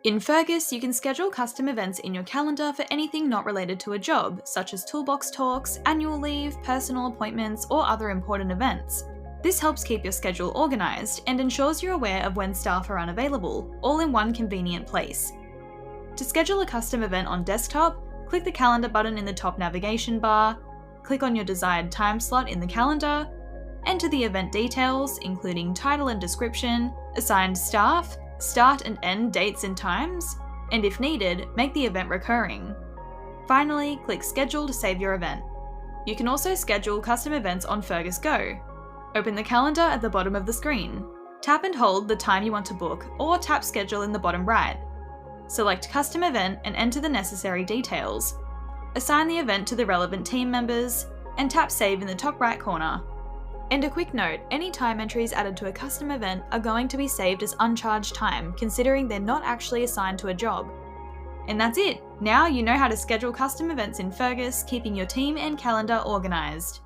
In Fergus, you can schedule custom events in your calendar for anything not related to a job, such as toolbox talks, annual leave, personal appointments, or other important events. This helps keep your schedule organised and ensures you're aware of when staff are unavailable, all in one convenient place. To schedule a custom event on desktop, click the calendar button in the top navigation bar, click on your desired time slot in the calendar, enter the event details, including title and description, assigned staff, start and end dates and times, and if needed, make the event recurring. Finally, click Schedule to save your event. You can also schedule custom events on Fergus Go. Open the calendar at the bottom of the screen. Tap and hold the time you want to book, or tap Schedule in the bottom right. Select Custom Event and enter the necessary details. Assign the event to the relevant team members, and tap Save in the top right corner. And a quick note, any time entries added to a custom event are going to be saved as uncharged time, considering they're not actually assigned to a job. And that's it! Now you know how to schedule custom events in Fergus, keeping your team and calendar organised.